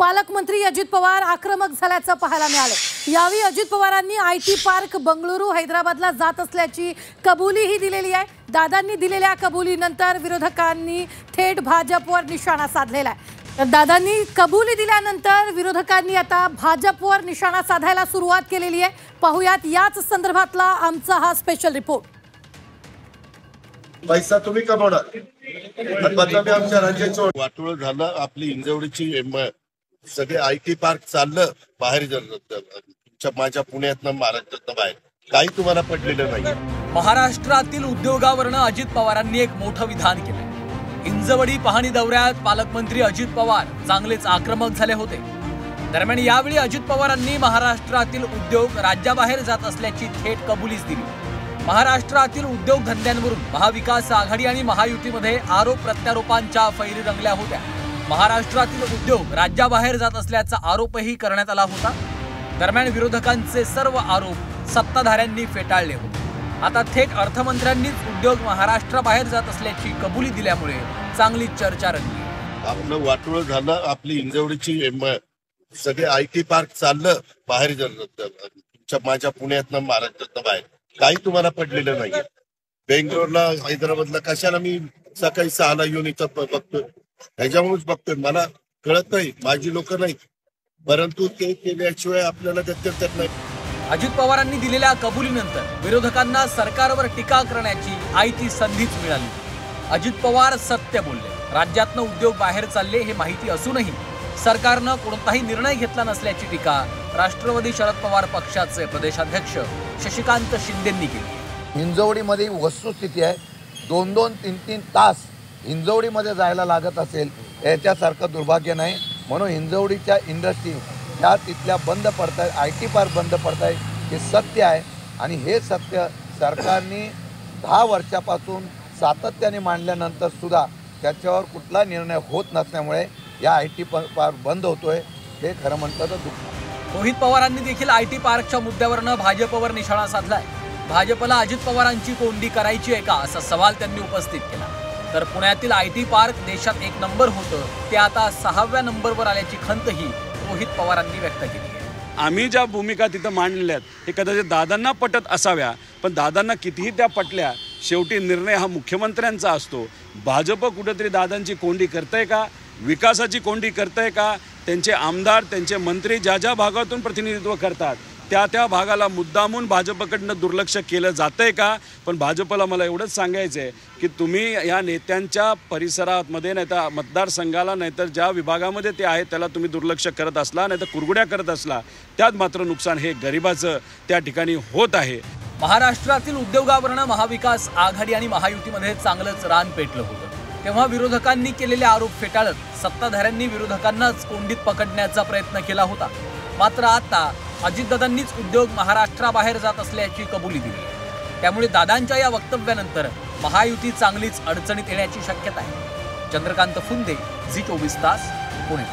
पालकमंत्री अजित पवार आक्रमक झाल्याचं पाहायला मिळालं। यावेळी अजित पवारांनी आयटी पार्क बंगळुरू हैदराबादला जात असल्याची कबुलीही दिलेली आहे। दादांनी दिलेल्या कबुलीनंतर विरोधकांनी थेट भाजपवर निशाणा साधलेला आहे। तर दादांनी कबुली दिल्यानंतर विरोधकांनी आता भाजपवर निशाणा साधायला सुरुवात केलेली आहे। पाहूयात याच संदर्भातला आमचा हा स्पेशल रिपोर्ट। पैसा तुम्ही कमवणार, आमच्या राज्याचं वाटोळ झालं। आपली इंजवडीची सगळे आयटी पार्क चाललं बाहेर, तुमच्या माझ्या पुण्यातनं महाराष्ट्रातनं बाहेर काही तुम्हाला पडलेलं नाही। महाराष्ट्रातील उद्योगावरनं अजित पवारांनी एक मोठं विधान केलं। हिंजवडी पाहणी दौऱ्यात पालकमंत्री अजित पवार चांगलेच आक्रमक झाले होते। दरम्यान यावेळी अजित पवारांनी महाराष्ट्रातील उद्योग राज्याबाहेर जात असल्याची थेट कबुलीच दिली। महाराष्ट्रातील उद्योगधंद्यांवरून महाविकास आघाडी आणि महायुतीमध्ये आरोप प्रत्यारोपांच्या फैरी रंगल्या होत्या। महाराष्ट्रातील उद्योग राज्याबाहेर जात असल्याचा आरोपही करण्यात आला होता। दरम्यान विरोधकांचे सर्व आरोप सत्ताधाऱ्यांनी फेटाळले होते। आता थेट अर्थमंत्र्यांनीच उद्योग महाराष्ट्राबाहेर जात असल्याची कबुली दिल्यामुळे चांगली चर्चा रंगली। आपलं वाटोळ झालं। आपली इंजवडीची सगळे आयटी पार्क चाललं बाहेर, तुमच्या माझ्या पुण्यातनं महाराष्ट्रातनं बाहेर काही तुम्हाला पडलेलं नाही। बेंगलोरला हैदराबादला कशाला मी सकाळी 6ला येऊन इथं बघतोय, ह्याच्यामुळेच बघतोय। मला कळत नाही, माझी लोक नाहीत, परंतु ते केल्याशिवाय आपल्याला गत्यंतर नाही। अजित पवारांनी दिलेल्या कबुलीनंतर विरोधकांना सरकारवर टीका करण्याची आयती संधीच मिळाली। अजित पवार सत्य बोलले। राज्यातनं उद्योग बाहेर चालले हे माहिती असूनही सरकारनं कोणताही निर्णय घेतला नसल्याची टीका राष्ट्रवादी शरद पवार पक्षाचे प्रदेशाध्यक्ष शशिकांत शिंदेंनी केली। हिंजवडीमध्ये वस्तुस्थिती आहे, 2-2, 3-3 तास हिंजवडीमध्ये जायला लागत असेल याच्यासारखं दुर्भाग्य नाही। म्हणून हिंजवडीच्या इंडस्ट्री ह्या तिथल्या बंद पडत आहेत, आयटी पार्क बंद पडत आहे, हे सत्य आहे। आणि हे सत्य सरकारने 10 वर्षापासून सातत्याने मांडल्यानंतर सुद्धा त्याच्यावर कुठला निर्णय होत नसल्यामुळे या आयटी पार्क बंद होतोय, हे खरं म्हणतं तर दुःख। रोहित पवारांनी देखील आयटी पार्कच्या मुद्द्यावरनं भाजपवर निशाणा साधलाय। भाजपला अजित पवारांची कोंडी करायची आहे का असा सवाल त्यांनी उपस्थित केला। तर पुण्यातील आयटी पार्क देशात 1 नंबर होतं, ते आता 6व्या नंबरवर आल्याची खंतही रोहित पवारांनी व्यक्त केली आहे। आम्ही ज्या भूमिका तिथं मांडल्यात हे कदाचित दादांना पटत असाव्या, पण दादांना कितीही त्या पटल्या, शेवटी निर्णय हा मुख्यमंत्र्यांचा असतो। भाजप कुठेतरी दादांची कोंडी करतंय का, विकासाची कोंडी करतंय का, त्यांचे आमदार त्यांचे मंत्री ज्या ज्या भागातून प्रतिनिधित्व करतात त्या भागाला मुद्दामून भाजपकडनं दुर्लक्ष केलं जातंय का। पण भाजपला मला एवढंच सांगायचं आहे की तुम्ही या नेत्यांच्या परिसरामध्ये नाहीतर मतदारसंघाला नाहीतर ज्या विभागामध्ये ते आहेत त्याला तुम्ही दुर्लक्ष करत असला, नाहीतर कुरगुड्या करत असला, त्यात मात्र नुकसान हे गरिबाचं त्या ठिकाणी होत आहे। महाराष्ट्रातील उद्योगावरनं महाविकास आघाडी आणि महायुतीमध्ये चांगलंच रान पेटलं होतं, तेव्हा विरोधकांनी केलेले आरोप फेटाळत सत्ताधाऱ्यांनी विरोधकांनाच कोंडीत पकडण्याचा प्रयत्न केला होता। मात्र आता अजितदादांनीच उद्योग महाराष्ट्राबाहेर जात असल्याची कबुली दिली। त्यामुळे दादांच्या या वक्तव्यानंतर महायुती चांगलीच अडचणीत येण्याची शक्यता आहे। चंद्रकांत फुंदे, झी 24 तास, पुणे।